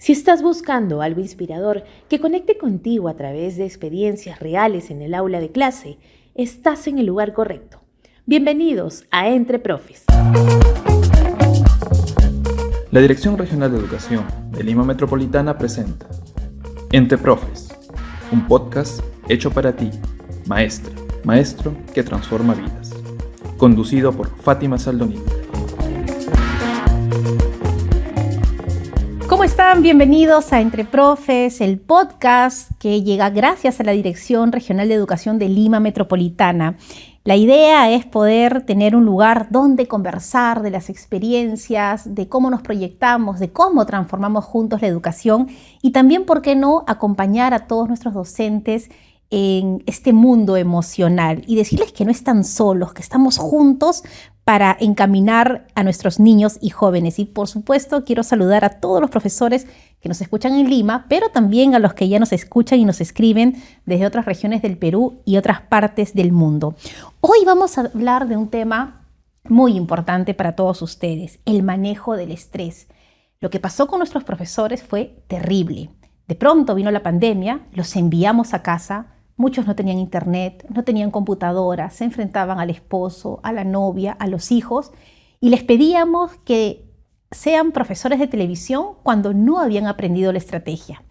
Si estás buscando algo inspirador que conecte contigo a través de experiencias reales en el aula de clase, estás en el lugar correcto. Bienvenidos a Entre Profes. La Dirección Regional de Educación de Lima Metropolitana presenta Entre Profes, un podcast hecho para ti, maestra, maestro que transforma vidas. Conducido por Fátima Saldonita. ¿Cómo están? Bienvenidos a Entre Profes, el podcast que llega gracias a la Dirección Regional de Educación de Lima Metropolitana. La idea es poder tener un lugar donde conversar de las experiencias, de cómo nos proyectamos, de cómo transformamos juntos la educación y también, ¿por qué no?, acompañar a todos nuestros docentes en este mundo emocional y decirles que no están solos, que estamos juntos para encaminar a nuestros niños y jóvenes. Y por supuesto quiero saludar a todos los profesores que nos escuchan en Lima, pero también a los que ya nos escuchan y nos escriben desde otras regiones del Perú y otras partes del mundo. Hoy vamos a hablar de un tema muy importante para todos ustedes, el manejo del estrés. Lo que pasó con nuestros profesores fue terrible. De pronto vino la pandemia, los enviamos a casa. Muchos no tenían internet, no tenían computadora, se enfrentaban al esposo, a la novia, a los hijos y les pedíamos que sean profesores de televisión cuando no habían aprendido la estrategia.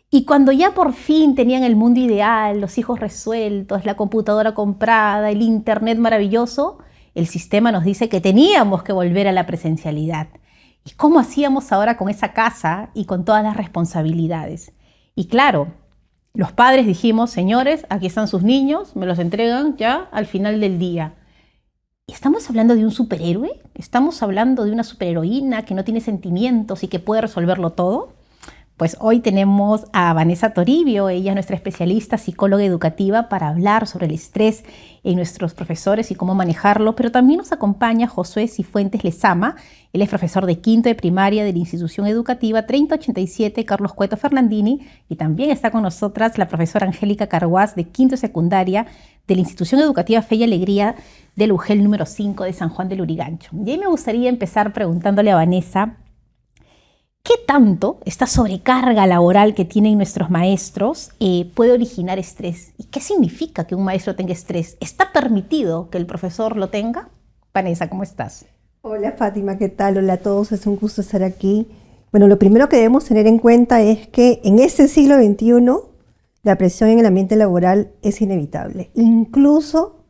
Y cuando ya por fin tenían el mundo ideal, los hijos resueltos, la computadora comprada, el internet maravilloso, el sistema nos dice que teníamos que volver a la presencialidad. ¿Y cómo hacíamos ahora con esa casa y con todas las responsabilidades? Y claro, los padres dijimos, señores, aquí están sus niños, me los entregan ya al final del día. ¿Estamos hablando de un superhéroe? ¿Estamos hablando de una superheroína que no tiene sentimientos y que puede resolverlo todo? Pues hoy tenemos a Vanessa Toribio, ella es nuestra especialista psicóloga educativa para hablar sobre el estrés en nuestros profesores y cómo manejarlo, pero también nos acompaña Josué Cifuentes Lezama, él es profesor de quinto de primaria de la institución educativa 3087 Carlos Cueto Fernandini y también está con nosotras la profesora Angélica Carguás de quinto de secundaria de la institución educativa Fe y Alegría del UGEL número 5 de San Juan del Lurigancho. Y ahí me gustaría empezar preguntándole a Vanessa, ¿qué tanto esta sobrecarga laboral que tienen nuestros maestros puede originar estrés? ¿Y qué significa que un maestro tenga estrés? ¿Está permitido que el profesor lo tenga? Vanessa, ¿cómo estás? Hola Fátima, ¿qué tal? Hola a todos, es un gusto estar aquí. Bueno, lo primero que debemos tener en cuenta es que en este siglo XXI la presión en el ambiente laboral es inevitable, incluso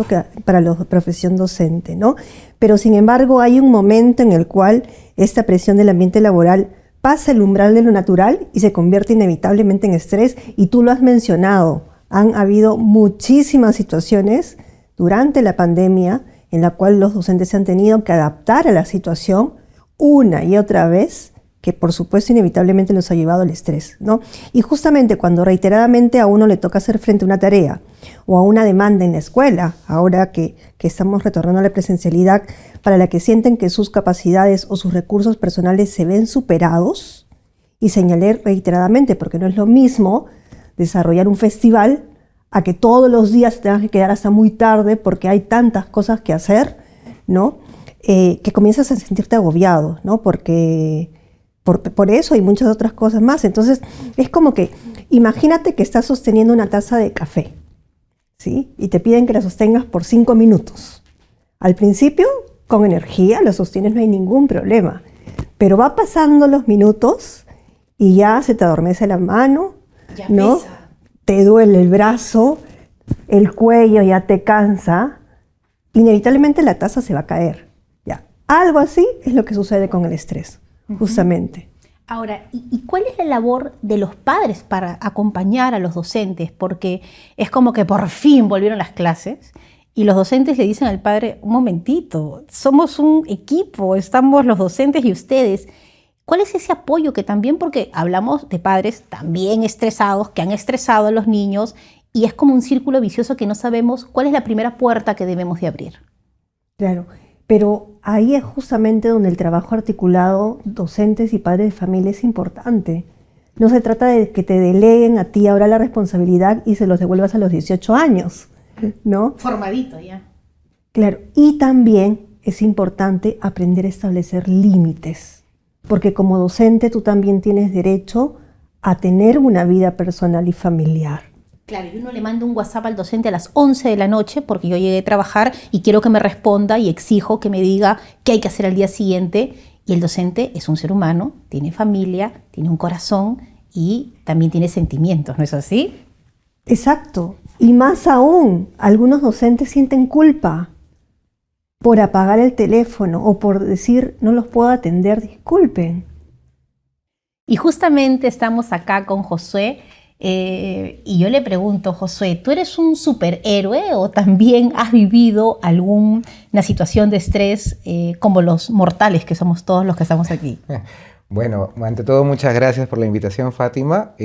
que para la profesión docente, ¿no? Pero sin embargo hay un momento en el cual esta presión del ambiente laboral pasa el umbral de lo natural y se convierte inevitablemente en estrés, y tú lo has mencionado, han habido muchísimas situaciones durante la pandemia en la cual los docentes se han tenido que adaptar a la situación una y otra vez, que por supuesto inevitablemente los ha llevado al estrés, ¿no? Y justamente cuando reiteradamente a uno le toca hacer frente a una tarea o a una demanda en la escuela, ahora que estamos retornando a la presencialidad, para la que sienten que sus capacidades o sus recursos personales se ven superados, y señalé reiteradamente, porque no es lo mismo desarrollar un festival a que todos los días te tengas que quedar hasta muy tarde porque hay tantas cosas que hacer, ¿no? Que comienzas a sentirte agobiado, ¿no? Porque por eso y muchas otras cosas más. Entonces, es como que, imagínate que estás sosteniendo una taza de café, ¿sí? Y te piden que la sostengas por 5 minutos. Al principio, con energía, la sostienes, no hay ningún problema. Pero va pasando los minutos y ya se te adormece la mano, Ya ¿no? pesa. Te duele el brazo, el cuello ya te cansa, inevitablemente la taza se va a caer. Ya. Algo así es lo que sucede con el estrés, justamente. Ahora, ¿y cuál es la labor de los padres para acompañar a los docentes? Porque es como que por fin volvieron las clases y los docentes le dicen al padre, un momentito, somos un equipo, estamos los docentes y ustedes. ¿Cuál es ese apoyo que también, porque hablamos de padres también estresados, que han estresado a los niños, y es como un círculo vicioso que no sabemos cuál es la primera puerta que debemos de abrir? Claro, pero ahí es justamente donde el trabajo articulado docentes y padres de familia es importante. No se trata de que te deleguen a ti ahora la responsabilidad y se los devuelvas a los 18 años, ¿no? Formadito ya. Claro, y también es importante aprender a establecer límites. porque como docente tú también tienes derecho a tener una vida personal y familiar. Claro, y uno le manda un WhatsApp al docente a las 11 de la noche porque yo llegué a trabajar y quiero que me responda y exijo que me diga qué hay que hacer al día siguiente. Y el docente es un ser humano, tiene familia, tiene un corazón y también tiene sentimientos, ¿no es así? Exacto. Y más aún, algunos docentes sienten culpa por apagar el teléfono o por decir no los puedo atender, disculpen. Y justamente estamos acá con Josué y yo le pregunto, Josué, ¿tú eres un superhéroe o también has vivido alguna situación de estrés como los mortales que somos todos los que estamos aquí? Bueno, ante todo, muchas gracias por la invitación, Fátima.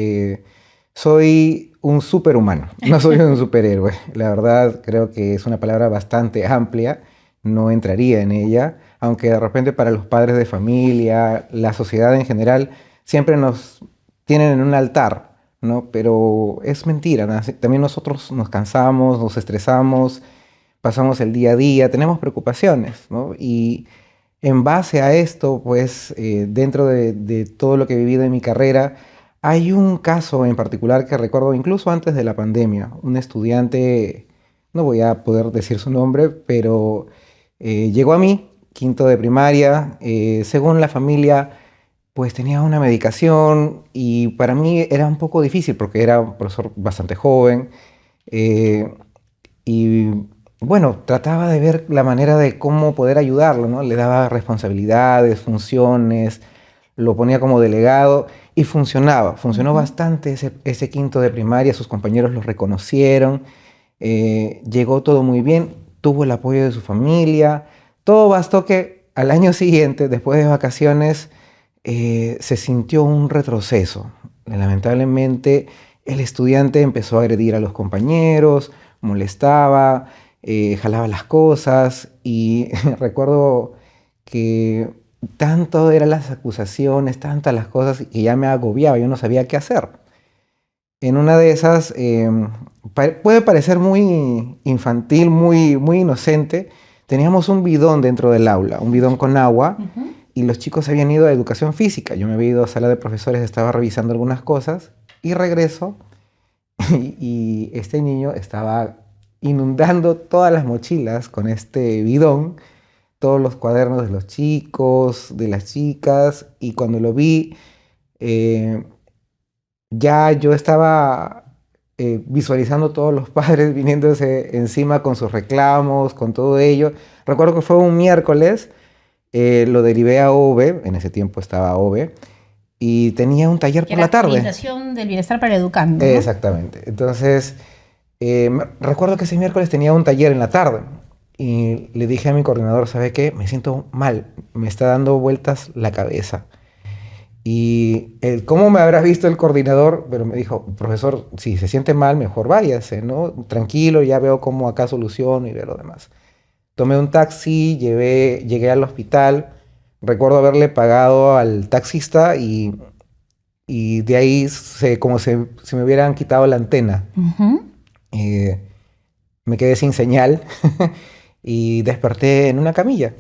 Soy un superhumano, no soy un superhéroe. La verdad, creo que es una palabra bastante amplia, no entraría en ella, aunque de repente para los padres de familia, la sociedad en general, siempre nos tienen en un altar, ¿no? Pero es mentira, ¿no? También nosotros nos cansamos, nos estresamos, pasamos el día a día, tenemos preocupaciones, ¿no? Y en base a esto, pues, dentro de todo lo que he vivido en mi carrera, hay un caso en particular que recuerdo incluso antes de la pandemia. Un estudiante, no voy a poder decir su nombre, pero llegó a mí, quinto de primaria, según la familia, pues tenía una medicación y para mí era un poco difícil porque era un profesor bastante joven y bueno, trataba de ver la manera de cómo poder ayudarlo, ¿no? Le daba responsabilidades, funciones, lo ponía como delegado y funcionó bastante ese quinto de primaria, sus compañeros lo reconocieron, llegó todo muy bien, tuvo el apoyo de su familia, todo bastó que al año siguiente, después de vacaciones, se sintió un retroceso. Lamentablemente, el estudiante empezó a agredir a los compañeros, molestaba, jalaba las cosas y recuerdo que tanto eran las acusaciones, tantas las cosas que ya me agobiaba, yo no sabía qué hacer. En una de esas, puede parecer muy infantil, muy inocente, teníamos un bidón dentro del aula, un bidón con agua, y los chicos habían ido a educación física. Yo me había ido a sala de profesores, estaba revisando algunas cosas, y regreso, y este niño estaba inundando todas las mochilas con este bidón, todos los cuadernos de los chicos, de las chicas, y cuando lo vi, ya yo estaba visualizando todos los padres viniéndose encima con sus reclamos, con todo ello. Recuerdo que fue un miércoles, lo derivé a OVE, en ese tiempo estaba OVE, y tenía un taller por la tarde. Orientación del bienestar para el educando, ¿no? Exactamente. Entonces, recuerdo que ese miércoles tenía un taller en la tarde y le dije a mi coordinador, ¿sabe qué? Me siento mal, me está dando vueltas la cabeza. Y cómo me habrá visto el coordinador, pero me dijo, profesor, si se siente mal, mejor váyase, ¿no? Tranquilo, ya veo cómo acá soluciono y veo lo demás. Tomé un taxi, llegué al hospital, recuerdo haberle pagado al taxista y de ahí como se me hubieran quitado la antena. Me quedé sin señal y desperté en una camilla.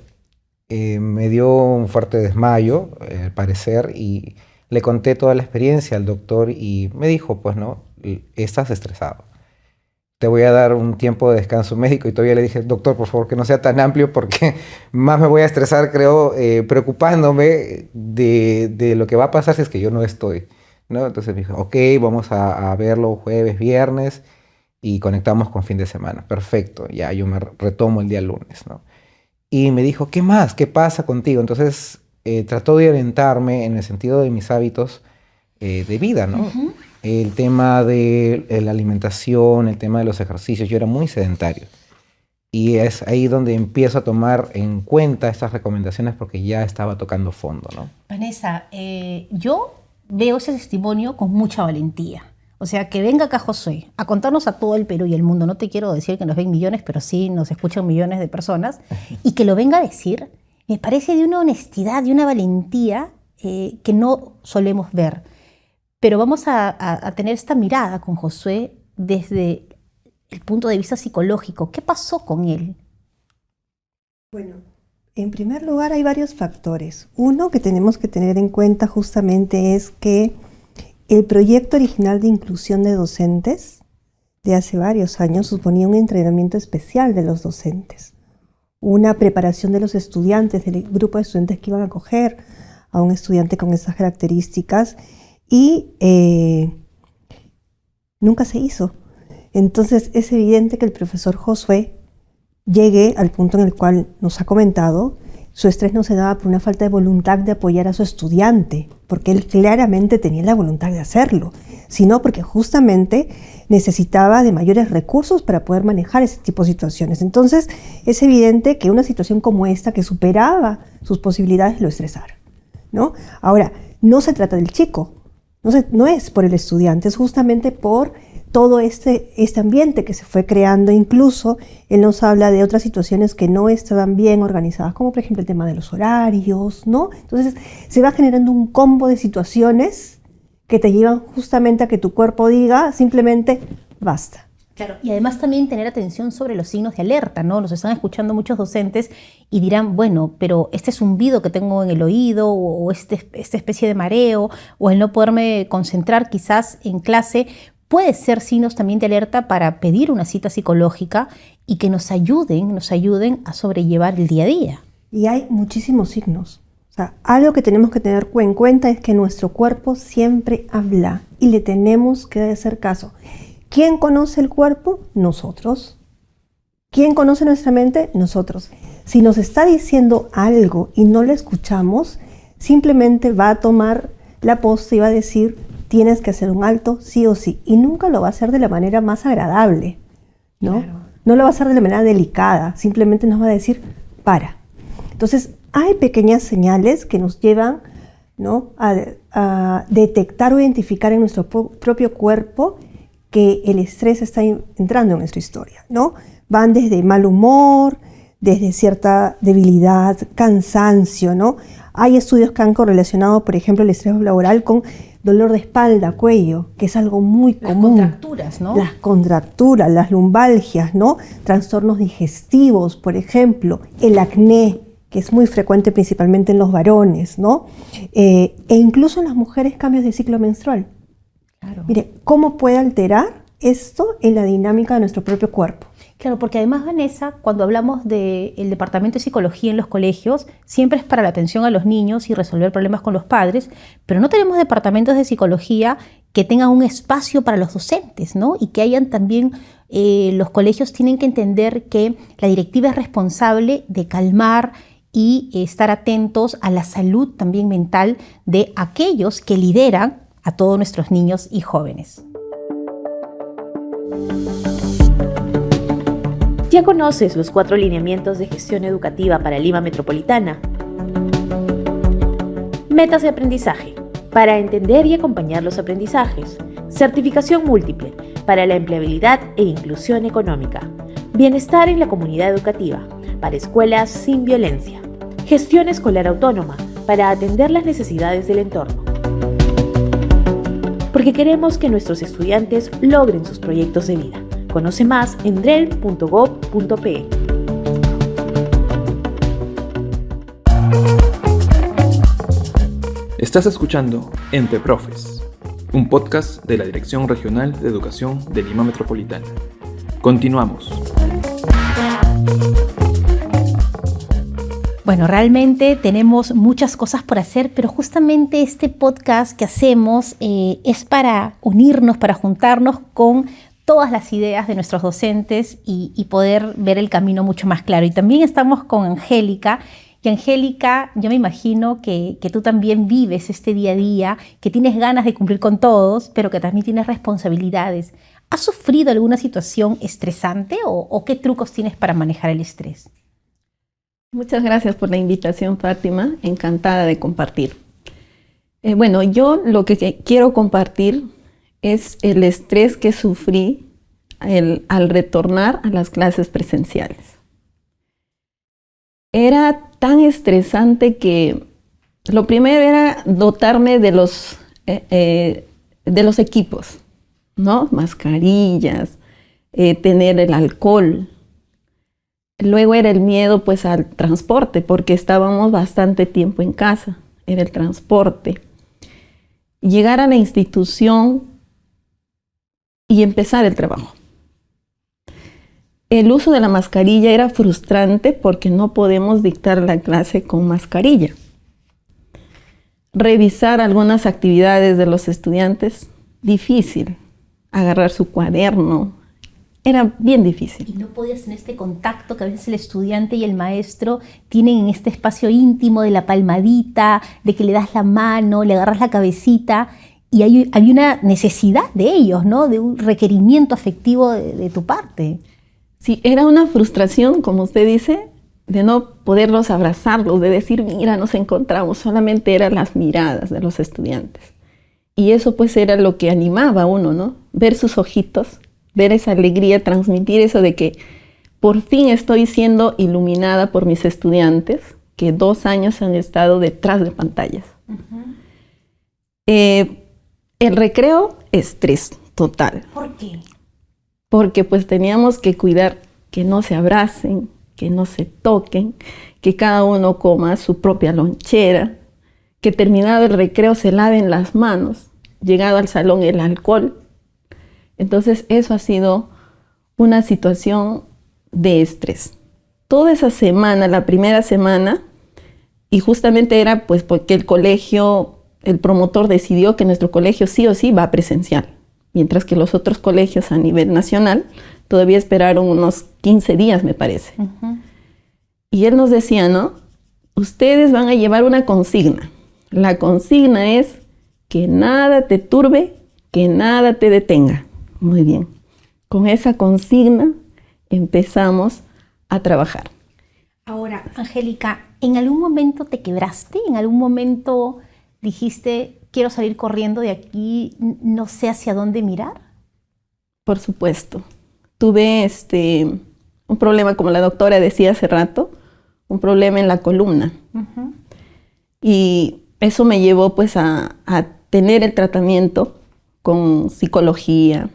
Me dio un fuerte desmayo, al parecer, y le conté toda la experiencia al doctor y me dijo, pues no, estás estresado. Te voy a dar un tiempo de descanso médico. Y todavía le dije, doctor, por favor, que no sea tan amplio porque más me voy a estresar, creo, preocupándome de lo que va a pasar si es que yo no estoy, ¿no? Entonces me dijo, ok, vamos a verlo jueves, viernes y conectamos con fin de semana. Perfecto, ya yo me retomo el día lunes, ¿no? Y me dijo, ¿qué más? ¿Qué pasa contigo? Entonces trató de orientarme en el sentido de mis hábitos de vida, ¿no? El tema de la alimentación, el tema de los ejercicios. Yo era muy sedentario. Y es ahí donde empiezo a tomar en cuenta estas recomendaciones porque ya estaba tocando fondo, ¿no? Vanessa, yo veo ese testimonio con mucha valentía. O sea, que venga acá Josué a contarnos a todo el Perú y el mundo. No te quiero decir que nos ven millones, pero sí nos escuchan millones de personas. Y que lo venga a decir, me parece de una honestidad, de una valentía que no solemos ver. Pero vamos a tener esta mirada con Josué desde el punto de vista psicológico. ¿Qué pasó con él? Bueno, En primer lugar, hay varios factores. Uno que tenemos que tener en cuenta justamente es que el proyecto original de inclusión de docentes de hace varios años suponía un entrenamiento especial de los docentes, una preparación de los estudiantes, del grupo de estudiantes que iban a acoger a un estudiante con esas características y nunca se hizo. Entonces es evidente que el profesor Josué llegue al punto en el cual nos ha comentado, su estrés no se daba por una falta de voluntad de apoyar a su estudiante, porque él claramente tenía la voluntad de hacerlo, sino porque justamente necesitaba de mayores recursos para poder manejar ese tipo de situaciones. Entonces es evidente que una situación como esta, que superaba sus posibilidades, lo estresara, ¿no? Ahora, no se trata del chico, no es por el estudiante, es justamente por todo este ambiente que se fue creando. Incluso él nos habla de otras situaciones que no estaban bien organizadas, como por ejemplo el tema de los horarios, ¿no? Entonces se va generando un combo de situaciones que te llevan justamente a que tu cuerpo diga simplemente basta. Claro, y además también tener atención sobre los signos de alerta, ¿no? Los están escuchando muchos docentes y dirán, bueno, pero este zumbido que tengo en el oído o esta especie de mareo o el no poderme concentrar quizás en clase puede ser signos también de alerta para pedir una cita psicológica y que nos ayuden a sobrellevar el día a día. Y hay muchísimos signos. O sea, algo que tenemos que tener en cuenta es que nuestro cuerpo siempre habla y le tenemos que hacer caso. ¿Quién conoce el cuerpo? Nosotros. ¿Quién conoce nuestra mente? Nosotros. Si nos está diciendo algo y no lo escuchamos, simplemente va a tomar la posta y va a decir, tienes que hacer un alto sí o sí. Y nunca lo va a hacer de la manera más agradable, ¿no? Claro. No lo va a hacer de la manera delicada, simplemente nos va a decir, para. Entonces, hay pequeñas señales que nos llevan, ¿no?, a detectar o identificar en nuestro propio cuerpo que el estrés está entrando en nuestra historia, ¿no? Van desde mal humor, desde cierta debilidad, cansancio, ¿no? Hay estudios que han correlacionado, por ejemplo, el estrés laboral con dolor de espalda, cuello, que es algo muy común. Las contracturas, ¿no? Las contracturas, las lumbalgias, ¿no? Trastornos digestivos, por ejemplo, el acné, que es muy frecuente principalmente en los varones, ¿no? E incluso en las mujeres cambios de ciclo menstrual. Claro. Mire, ¿cómo puede alterar esto en la dinámica de nuestro propio cuerpo? Claro, porque además, Vanessa, cuando hablamos del departamento de psicología en los colegios, siempre es para la atención a los niños y resolver problemas con los padres, pero no tenemos departamentos de psicología que tengan un espacio para los docentes, ¿no? Y que hayan también, los colegios tienen que entender que la directiva es responsable de calmar y estar atentos a la salud también mental de aquellos que lideran a todos nuestros niños y jóvenes. ¿Ya conoces los 4 lineamientos de gestión educativa para Lima Metropolitana? Metas de aprendizaje, para entender y acompañar los aprendizajes. Certificación múltiple, para la empleabilidad e inclusión económica. Bienestar en la comunidad educativa, para escuelas sin violencia. Gestión escolar autónoma, para atender las necesidades del entorno. Porque queremos que nuestros estudiantes logren sus proyectos de vida. Conoce más en drel.gov.pe. Estás escuchando Entre Profes, un podcast de la Dirección Regional de Educación de Lima Metropolitana. Continuamos. Bueno, realmente tenemos muchas cosas por hacer, pero justamente este podcast que hacemos es para unirnos, para juntarnos con todas las ideas de nuestros docentes y poder ver el camino mucho más claro. Y también estamos con Angélica. Y Angélica, yo me imagino que tú también vives este día a día, que tienes ganas de cumplir con todos, pero que también tienes responsabilidades. ¿Has sufrido alguna situación estresante o qué trucos tienes para manejar el estrés? Muchas gracias por la invitación, Fátima. Encantada de compartir. Bueno, yo lo que quiero compartir es el estrés que sufrí al retornar a las clases presenciales. Era tan estresante que lo primero era dotarme de los equipos, ¿no? Mascarillas, tener el alcohol. Luego era el miedo pues al transporte, porque estábamos bastante tiempo en casa, era el transporte. Llegar a la institución y empezar el trabajo. El uso de la mascarilla era frustrante porque no podemos dictar la clase con mascarilla. Revisar algunas actividades de los estudiantes, difícil. Agarrar su cuaderno, era bien difícil. Y no podías tener este contacto que a veces el estudiante y el maestro tienen en este espacio íntimo de la palmadita, de que le das la mano, le agarras la cabecita, y hay una necesidad de ellos, ¿no? De un requerimiento afectivo de tu parte. Sí, era una frustración, como usted dice, de no poderlos abrazarlos, de decir, mira, nos encontramos, solamente eran las miradas de los estudiantes. Y eso pues era lo que animaba a uno, ¿no? Ver sus ojitos, ver esa alegría, transmitir eso de que por fin estoy siendo iluminada por mis estudiantes, que 2 años han estado detrás de pantallas. El recreo, estrés total. ¿Por qué? Porque pues teníamos que cuidar que no se abracen, que no se toquen, que cada uno coma su propia lonchera, que terminado el recreo se laven las manos, llegado al salón el alcohol. Entonces eso ha sido una situación de estrés. Toda esa semana, la primera semana, y justamente era pues porque el colegio, el promotor decidió que nuestro colegio sí o sí va presencial, mientras que los otros colegios a nivel nacional todavía esperaron unos 15 días, me parece. Y él nos decía, ¿no? Ustedes van a llevar una consigna. La consigna es que nada te turbe, que nada te detenga. Muy bien. Con esa consigna empezamos a trabajar. Ahora, Angélica, ¿en algún momento te quebraste? ¿En algún momento dijiste, quiero salir corriendo de aquí, no sé hacia dónde mirar? Por supuesto. Tuve un problema, como la doctora decía hace rato, un problema en la columna. Y eso me llevó pues a tener el tratamiento con psicología,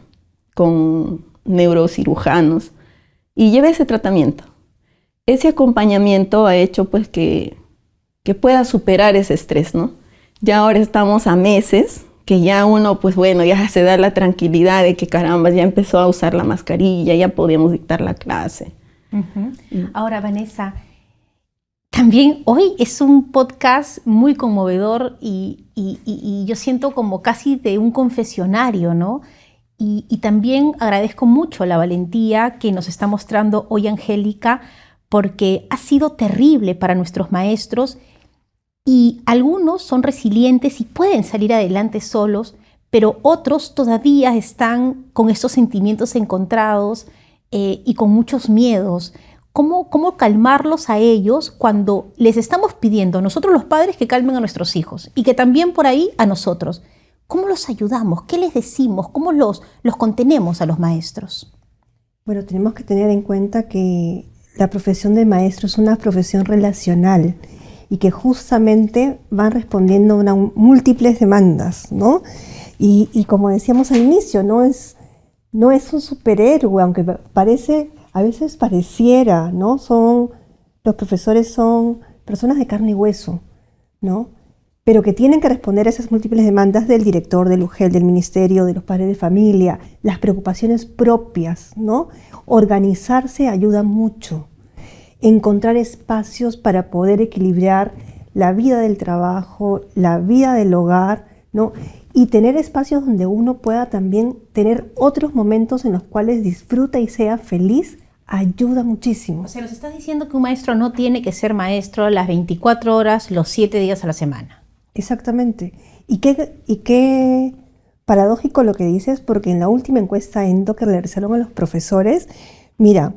con neurocirujanos, y llevé ese tratamiento. Ese acompañamiento ha hecho pues que pueda superar ese estrés, ¿no? Ya ahora estamos a meses, que ya uno pues bueno, ya se da la tranquilidad de que caramba, ya empezó a usar la mascarilla, ya podemos dictar la clase. Ahora, Vanessa, también hoy es un podcast muy conmovedor y yo siento como casi de un confesionario, ¿no? Y también agradezco mucho la valentía que nos está mostrando hoy Angélica, porque ha sido terrible para nuestros maestros y algunos son resilientes y pueden salir adelante solos, pero otros todavía están con estos sentimientos encontrados y con muchos miedos. ¿Cómo calmarlos a ellos cuando les estamos pidiendo a nosotros los padres que calmen a nuestros hijos y que también por ahí a nosotros? ¿Cómo los ayudamos? ¿Qué les decimos? ¿Cómo los contenemos a los maestros? Bueno, tenemos que tener en cuenta que la profesión de maestro es una profesión relacional y que justamente van respondiendo a múltiples demandas, ¿no? Y como decíamos al inicio, no es un superhéroe, aunque a veces pareciera, ¿no? Los profesores son personas de carne y hueso, ¿no? Pero que tienen que responder a esas múltiples demandas del director, del UGEL, del ministerio, de los padres de familia, las preocupaciones propias, ¿no? Organizarse ayuda mucho. Encontrar espacios para poder equilibrar la vida del trabajo, la vida del hogar, ¿no? Y tener espacios donde uno pueda también tener otros momentos en los cuales disfruta y sea feliz, ayuda muchísimo. O sea, nos estás diciendo que un maestro no tiene que ser maestro las 24 horas, los 7 días a la semana. Exactamente. Y qué paradójico lo que dices, porque en la última encuesta ENDO que realizaron a los profesores, mira,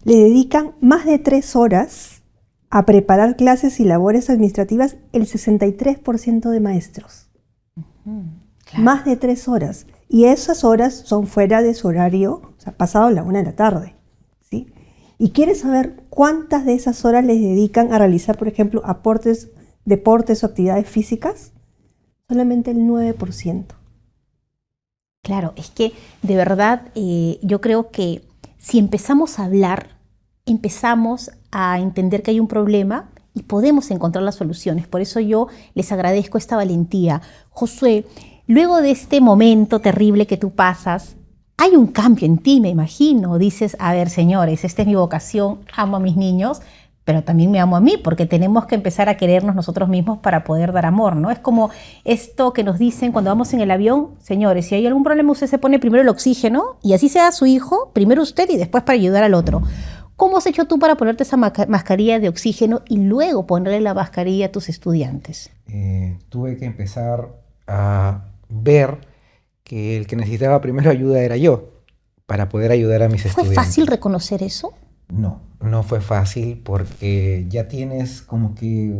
le dedican más de 3 horas a preparar clases y labores administrativas el 63% de maestros. Claro. Más de 3 horas. Y esas horas son fuera de su horario, o sea, pasado la 1 de la tarde. ¿Sí? ¿Y quieres saber cuántas de esas horas les dedican a realizar, por ejemplo, deportes o actividades físicas? Solamente el 9%. Claro, es que de verdad yo creo que si empezamos a hablar empezamos a entender que hay un problema y podemos encontrar las soluciones. Por eso yo les agradezco esta valentía. Josué, luego de este momento terrible que tú pasas, hay un cambio en ti, me imagino. Dices, a ver, señores, esta es mi vocación, amo a mis niños, pero también me amo a mí, porque tenemos que empezar a querernos nosotros mismos para poder dar amor, ¿no? Es como esto que nos dicen cuando vamos en el avión, señores, si hay algún problema usted se pone primero el oxígeno y así sea su hijo, primero usted y después para ayudar al otro. ¿Cómo has hecho tú para ponerte esa mascarilla de oxígeno y luego ponerle la mascarilla a tus estudiantes? Tuve que empezar a ver que el que necesitaba primero ayuda era yo, para poder ayudar a mis estudiantes. ¿Fue fácil reconocer eso? No fue fácil porque ya tienes como que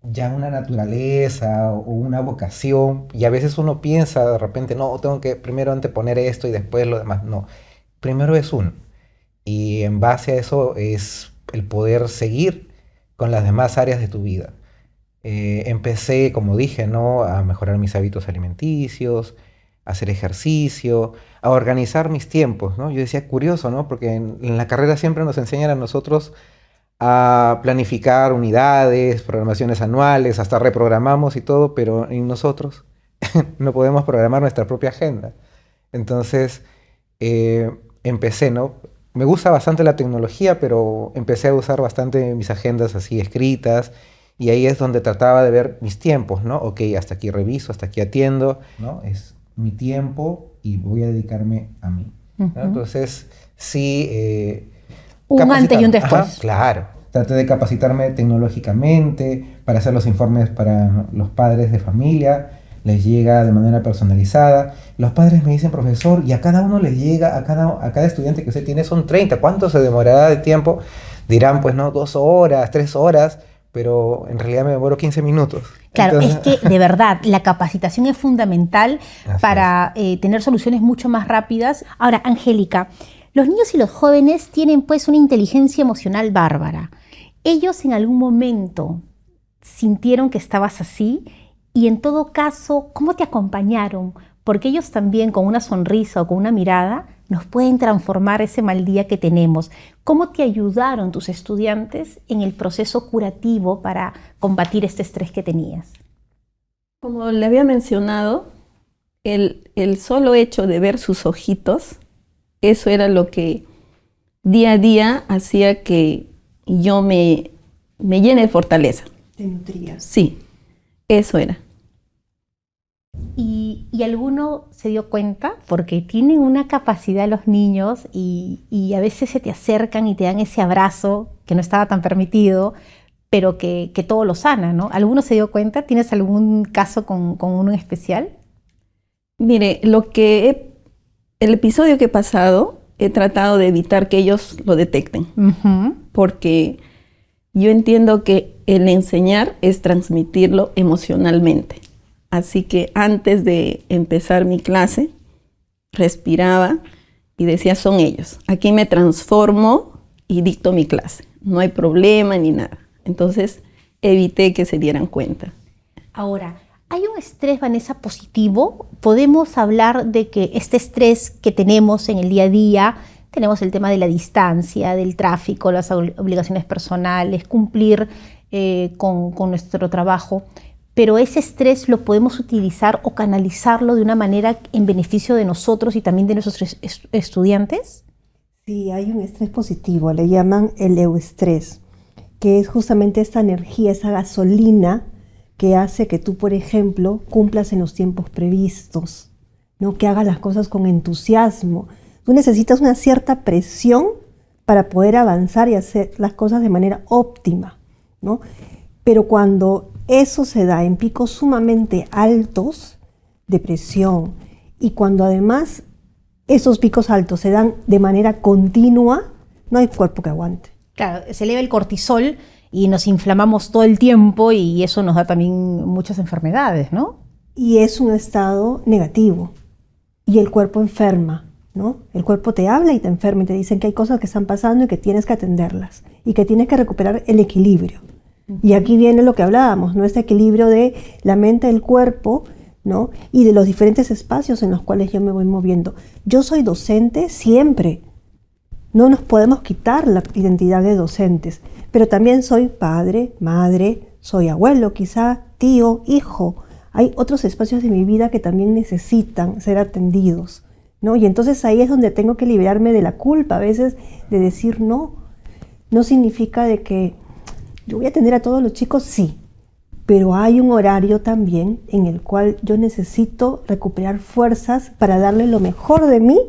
ya una naturaleza o una vocación y a veces uno piensa de repente, no, tengo que primero anteponer esto y después lo demás. No, primero es uno. Y en base a eso es el poder seguir con las demás áreas de tu vida. Empecé, como dije, ¿no?, a mejorar mis hábitos alimenticios, a hacer ejercicio, a organizar mis tiempos, ¿no? Yo decía, curioso, ¿no? Porque en la carrera siempre nos enseñan a nosotros a planificar unidades, programaciones anuales, hasta reprogramamos y todo, pero en nosotros no podemos programar nuestra propia agenda. Entonces, empecé, ¿no? Me gusta bastante la tecnología, pero empecé a usar bastante mis agendas así escritas y ahí es donde trataba de ver mis tiempos, ¿no? Ok, hasta aquí reviso, hasta aquí atiendo, ¿no? Es mi tiempo y voy a dedicarme a mí, ¿no? Entonces, sí... un antes y un después. Ajá, claro. Traté de capacitarme tecnológicamente para hacer los informes para los padres de familia. Les llega de manera personalizada. Los padres me dicen, profesor, y a cada uno les llega, a cada estudiante que usted tiene son 30. ¿Cuánto se demorará de tiempo? Dirán, pues no, 2 horas, 3 horas, pero en realidad me demoro 15 minutos. Claro, Entonces... es que de verdad la capacitación es fundamental para tener soluciones mucho más rápidas. Ahora, Angélica, los niños y los jóvenes tienen pues una inteligencia emocional bárbara. ¿Ellos en algún momento sintieron que estabas así? Y en todo caso, ¿cómo te acompañaron? Porque ellos también con una sonrisa o con una mirada nos pueden transformar ese mal día que tenemos. ¿Cómo te ayudaron tus estudiantes en el proceso curativo para combatir este estrés que tenías? Como le había mencionado, el solo hecho de ver sus ojitos, eso era lo que día a día hacía que yo me llene de fortaleza. Te nutrías. Sí. Eso era. ¿Y alguno se dio cuenta? Porque tienen una capacidad los niños y a veces se te acercan y te dan ese abrazo que no estaba tan permitido, pero que todo lo sana, ¿no? ¿Alguno se dio cuenta? ¿Tienes algún caso con uno en especial? Mire, el episodio que he pasado, he tratado de evitar que ellos lo detecten. Porque yo entiendo que el enseñar es transmitirlo emocionalmente. Así que antes de empezar mi clase, respiraba y decía, son ellos. Aquí me transformo y dicto mi clase. No hay problema ni nada. Entonces, evité que se dieran cuenta. Ahora, ¿hay un estrés, Vanessa, positivo? ¿Podemos hablar de que este estrés que tenemos en el día a día, tenemos el tema de la distancia, del tráfico, las obligaciones personales, cumplir con nuestro trabajo, pero ese estrés lo podemos utilizar o canalizarlo de una manera en beneficio de nosotros y también de nuestros estudiantes? Sí, hay un estrés positivo, le llaman el euestrés, que es justamente esta energía, esa gasolina que hace que tú, por ejemplo, cumplas en los tiempos previstos, ¿no? Que hagas las cosas con entusiasmo. Tú necesitas una cierta presión para poder avanzar y hacer las cosas de manera óptima, ¿no? Pero cuando eso se da en picos sumamente altos de presión y cuando además esos picos altos se dan de manera continua, no hay cuerpo que aguante. Claro, se eleva el cortisol y nos inflamamos todo el tiempo y eso nos da también muchas enfermedades, ¿no? Y es un estado negativo y el cuerpo enferma, ¿no? El cuerpo te habla y te enferma y te dicen que hay cosas que están pasando y que tienes que atenderlas y que tienes que recuperar el equilibrio. Y aquí viene lo que hablábamos, ¿no? Este equilibrio de la mente, el cuerpo, ¿no? Y de los diferentes espacios en los cuales yo me voy moviendo. Yo soy docente siempre, No nos podemos quitar la identidad de docentes, pero también soy padre, madre, soy abuelo, quizá tío, hijo. Hay otros espacios de mi vida que también necesitan ser atendidos, ¿no? Y entonces ahí es donde tengo que liberarme de la culpa a veces de decir no. No significa de que yo voy a atender a todos los chicos, sí, pero hay un horario también en el cual yo necesito recuperar fuerzas para darle lo mejor de mí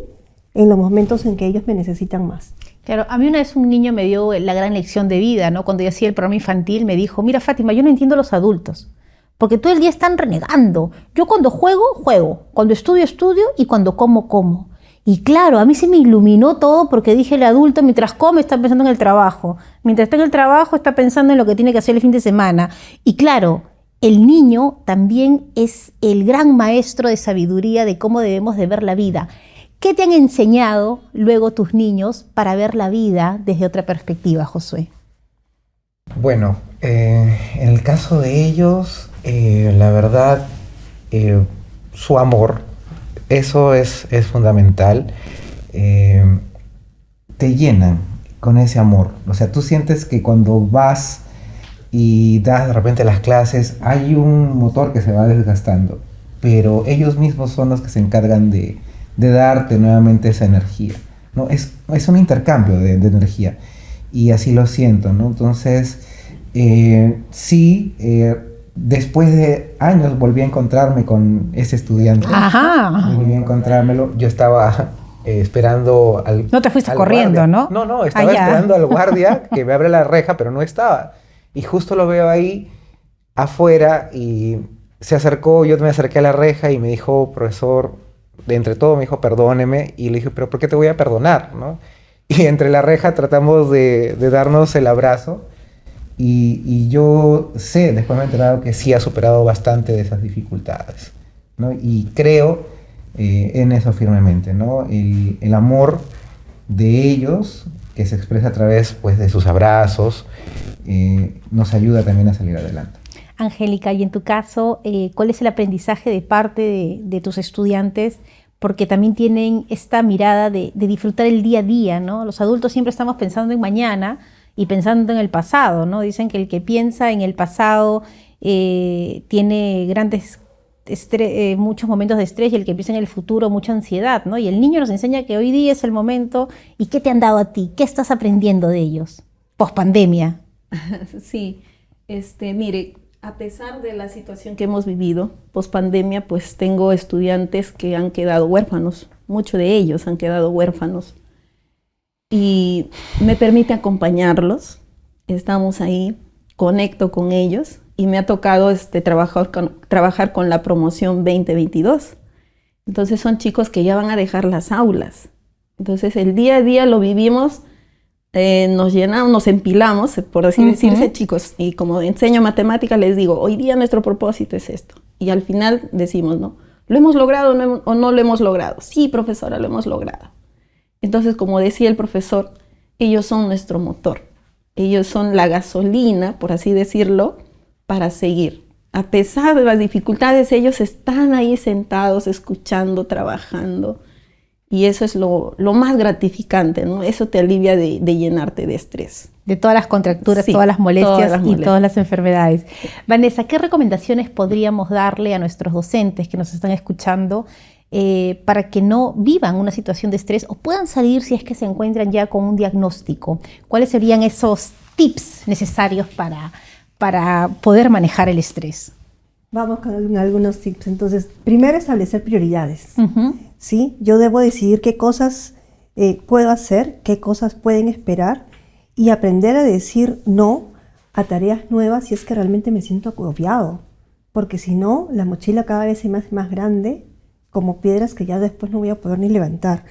en los momentos en que ellos me necesitan más. Claro, a mí una vez un niño me dio la gran lección de vida, ¿no? Cuando yo hacía el programa infantil me dijo, mira Fátima, yo no entiendo a los adultos, porque todo el día están renegando. Yo cuando juego, juego, cuando estudio, estudio y cuando como, como. Y claro, a mí se me iluminó todo porque dije, el adulto mientras come está pensando en el trabajo, mientras está en el trabajo está pensando en lo que tiene que hacer el fin de semana. Y claro, el niño también es el gran maestro de sabiduría de cómo debemos de ver la vida. ¿Qué te han enseñado luego tus niños para ver la vida desde otra perspectiva, Josué? Bueno, en el caso de ellos, la verdad, su amor, eso es fundamental. Te llenan con ese amor. O sea, tú sientes que cuando vas y das de repente las clases, hay un motor que se va desgastando, pero ellos mismos son los que se encargan de darte nuevamente esa energía, ¿no? Es un intercambio de energía y así lo siento, ¿no? Entonces, sí, después de años volví a encontrarme con ese estudiante. Ajá. Volví a encontrármelo. Yo estaba esperando al... No te fuiste corriendo, guardia. ¿no? No, estaba esperando al guardia que me abre la reja, pero no estaba. Y justo lo veo ahí afuera y se acercó, yo me acerqué a la reja y me dijo, profesor, de entre todo me dijo, perdóneme. Y le dije, pero ¿por qué te voy a perdonar, no? Y entre la reja tratamos de darnos el abrazo. Y yo sé, después me he enterado que sí ha superado bastante de esas dificultades, ¿no? Y creo en eso firmemente, ¿no? El amor de ellos, que se expresa a través, pues, de sus abrazos, nos ayuda también a salir adelante. Angélica, y en tu caso, ¿cuál es el aprendizaje de parte de tus estudiantes? Porque también tienen esta mirada de disfrutar el día a día, ¿no? Los adultos siempre estamos pensando en mañana y pensando en el pasado, ¿no? Dicen que el que piensa en el pasado tiene muchos momentos de estrés, y el que piensa en el futuro mucha ansiedad, ¿no? Y el niño nos enseña que hoy día es el momento. ¿Y qué te han dado a ti? ¿Qué estás aprendiendo de ellos pospandemia? Sí, mire, a pesar de la situación que hemos vivido pospandemia, pues tengo estudiantes que han quedado huérfanos, muchos de ellos han quedado huérfanos. Y me permite acompañarlos, estamos ahí, conecto con ellos y me ha tocado trabajar con la promoción 2022. Entonces son chicos que ya van a dejar las aulas. Entonces el día a día lo vivimos, nos llenamos, nos empilamos, por así decirse, chicos. Y como enseño matemáticas les digo, hoy día nuestro propósito es esto. Y al final decimos, ¿no? ¿Lo hemos logrado o no lo hemos logrado? Sí, profesora, lo hemos logrado. Entonces, como decía el profesor, ellos son nuestro motor. Ellos son la gasolina, por así decirlo, para seguir. A pesar de las dificultades, ellos están ahí sentados, escuchando, trabajando. Y eso es lo más gratificante, ¿no? Eso te alivia de llenarte de estrés. De todas las contracturas, Sí, todas las molestias y molestias. todas las enfermedades. Vanessa, ¿qué recomendaciones podríamos darle a nuestros docentes que nos están escuchando para que no vivan una situación de estrés o puedan salir si es que se encuentran ya con un diagnóstico? ¿Cuáles serían esos tips necesarios para poder manejar el estrés? Vamos con algunos tips. Entonces, primero, establecer prioridades. Uh-huh. ¿Sí? Yo debo decidir qué cosas puedo hacer, qué cosas pueden esperar y aprender a decir no a tareas nuevas si es que realmente me siento agobiado. Porque si no, la mochila cada vez se me hace más grande, como piedras que ya después no voy a poder ni levantar.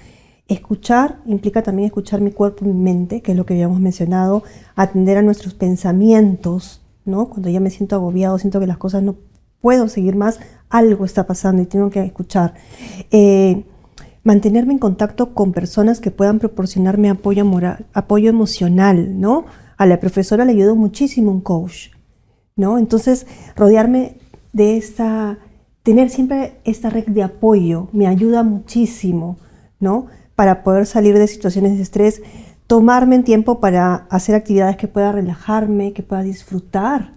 Escuchar implica también escuchar mi cuerpo y mi mente, que es lo que habíamos mencionado, atender a nuestros pensamientos, ¿no? Cuando ya me siento agobiado, siento que las cosas no puedo seguir más, algo está pasando y tengo que escuchar. Mantenerme en contacto con personas que puedan proporcionarme apoyo moral, apoyo emocional, ¿no? A la profesora le ayudó muchísimo un coach, ¿no? Entonces, rodearme de tener siempre esta red de apoyo me ayuda muchísimo, ¿no? para poder salir de situaciones de estrés, tomarme un tiempo para hacer actividades que pueda relajarme, que pueda disfrutar,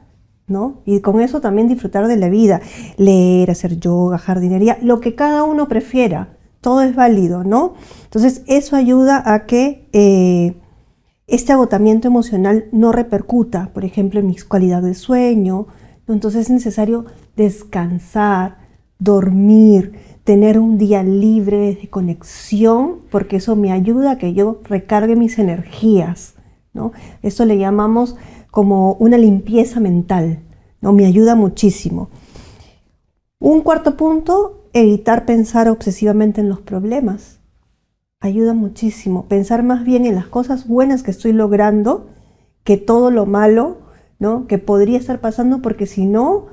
¿no? Y con eso también disfrutar de la vida, leer, hacer yoga, jardinería, lo que cada uno prefiera, todo es válido, ¿no? Entonces eso ayuda a que este agotamiento emocional no repercuta, por ejemplo, en mi calidad de sueño, ¿no? Entonces es necesario descansar, dormir, tener un día libre de conexión, porque eso me ayuda a que yo recargue mis energías, ¿no? Esto le llamamos como una limpieza mental, ¿no? Me ayuda muchísimo. Un cuarto punto, evitar pensar obsesivamente en los problemas. Ayuda muchísimo. Pensar más bien en las cosas buenas que estoy logrando que todo lo malo, ¿no? Que podría estar pasando, porque si no,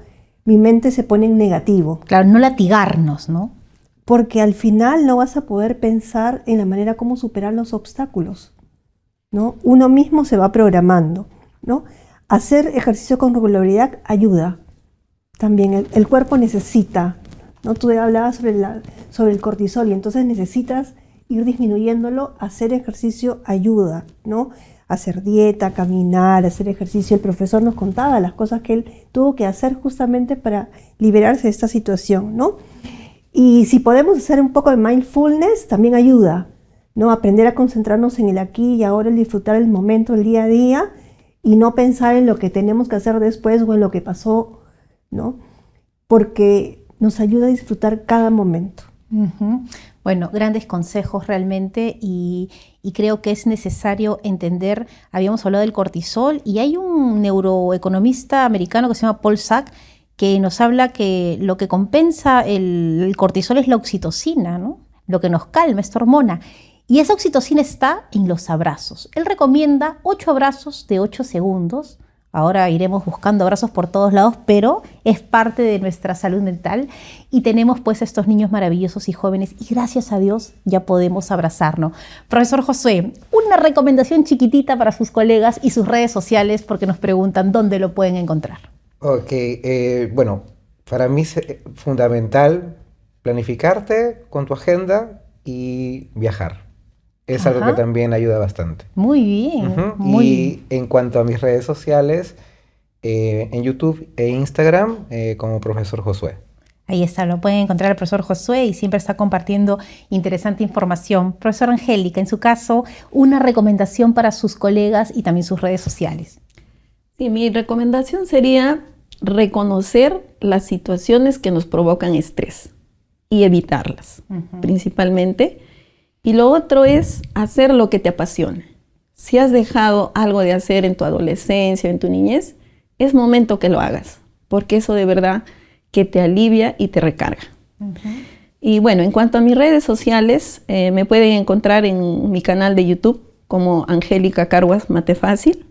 mi mente se pone en negativo. Claro, no latigarnos, ¿no? Porque al final no vas a poder pensar en la manera como superar los obstáculos, ¿no? Uno mismo se va programando, ¿no? Hacer ejercicio con regularidad ayuda. También el cuerpo necesita, ¿no? Tú hablabas sobre el cortisol y entonces necesitas ir disminuyéndolo. Hacer ejercicio ayuda, ¿no? Hacer dieta, caminar, hacer ejercicio. El profesor nos contaba las cosas que él tuvo que hacer justamente para liberarse de esta situación, ¿no? Y si podemos hacer un poco de mindfulness, también ayuda, ¿no? Aprender a concentrarnos en el aquí y ahora, el disfrutar el momento, el día a día, y no pensar en lo que tenemos que hacer después o en lo que pasó, ¿no? Porque nos ayuda a disfrutar cada momento. Uh-huh. Bueno, grandes consejos realmente, y creo que es necesario entender, habíamos hablado del cortisol y hay un neuroeconomista americano que se llama Paul Sack que nos habla que lo que compensa el cortisol es la oxitocina, ¿no? Lo que nos calma, esta hormona. Y esa oxitocina está en los abrazos. Él recomienda 8 abrazos de 8 segundos. Ahora iremos buscando abrazos por todos lados, pero es parte de nuestra salud mental. Y tenemos pues estos niños maravillosos y jóvenes, y gracias a Dios ya podemos abrazarnos. Profesor Josué, una recomendación chiquitita para sus colegas y sus redes sociales, porque nos preguntan dónde lo pueden encontrar. Ok, bueno, para mí es fundamental planificarte con tu agenda y viajar. Es algo que también ayuda bastante. Muy bien. Y en cuanto a mis redes sociales, en YouTube e Instagram, como Profesor Josué. Ahí está, lo pueden encontrar el profesor Josué y siempre está compartiendo interesante información. Profesora Angélica, en su caso, una recomendación para sus colegas y también sus redes sociales. Sí, mi recomendación sería reconocer las situaciones que nos provocan estrés y evitarlas, principalmente. Y lo otro es hacer lo que te apasiona. Si has dejado algo de hacer en tu adolescencia o en tu niñez, es momento que lo hagas, porque eso de verdad que te alivia y te recarga. Y bueno, en cuanto a mis redes sociales, me pueden encontrar en mi canal de YouTube como Angélica Carhuas Mate Fácil,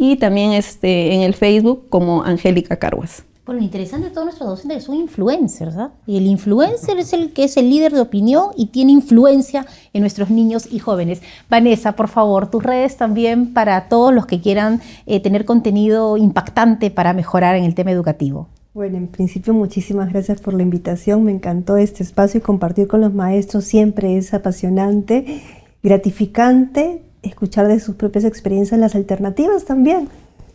y también en el Facebook como Angélica Carhuas. Bueno, lo interesante de todos nuestros docentes que son influencers, ¿verdad? Y el influencer es el que es el líder de opinión y tiene influencia en nuestros niños y jóvenes. Vanessa, por favor, tus redes también para todos los que quieran tener contenido impactante para mejorar en el tema educativo. Bueno, en principio muchísimas gracias por la invitación. Me encantó este espacio y compartir con los maestros siempre es apasionante, gratificante, escuchar de sus propias experiencias las alternativas también,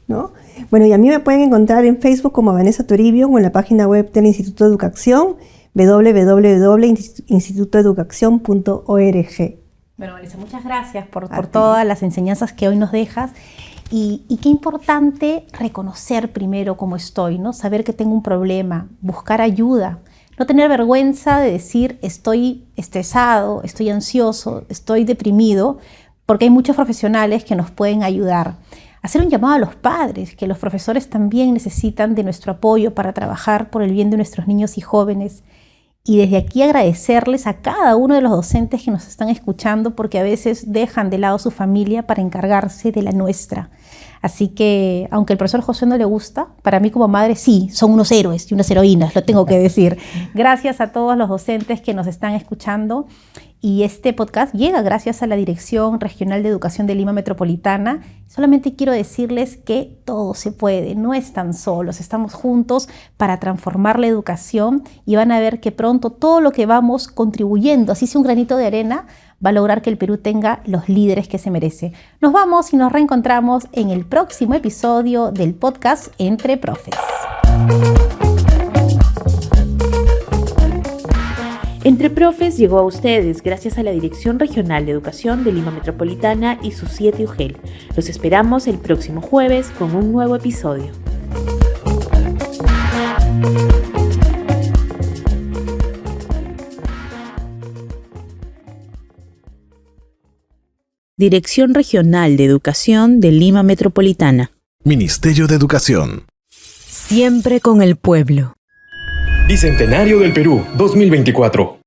¿no? Bueno, y a mí me pueden encontrar en Facebook como Vanessa Toribio o en la página web del Instituto de Educación, www.institutoeducacion.org. Bueno, Vanessa, muchas gracias por todas las enseñanzas que hoy nos dejas. Y qué importante reconocer primero cómo estoy, ¿no? Saber que tengo un problema, buscar ayuda, no tener vergüenza de decir estoy estresado, estoy ansioso, estoy deprimido, porque hay muchos profesionales que nos pueden ayudar. Hacer un llamado a los padres, que los profesores también necesitan de nuestro apoyo para trabajar por el bien de nuestros niños y jóvenes. Y desde aquí agradecerles a cada uno de los docentes que nos están escuchando, porque a veces dejan de lado su familia para encargarse de la nuestra. Así que, aunque el profesor José no le gusta, para mí como madre sí, son unos héroes y unas heroínas, lo tengo que decir. Gracias a todos los docentes que nos están escuchando. Y este podcast llega gracias a la Dirección Regional de Educación de Lima Metropolitana. Solamente quiero decirles que todo se puede, no están solos, estamos juntos para transformar la educación y van a ver que pronto todo lo que vamos contribuyendo, así sea un granito de arena, va a lograr que el Perú tenga los líderes que se merece. Nos vamos y nos reencontramos en el próximo episodio del podcast Entre Profes. Entre Profes llegó a ustedes gracias a la Dirección Regional de Educación de Lima Metropolitana y su 7 UGEL. Los esperamos el próximo jueves con un nuevo episodio. Dirección Regional de Educación de Lima Metropolitana. Ministerio de Educación. Siempre con el pueblo. Bicentenario del Perú 2024.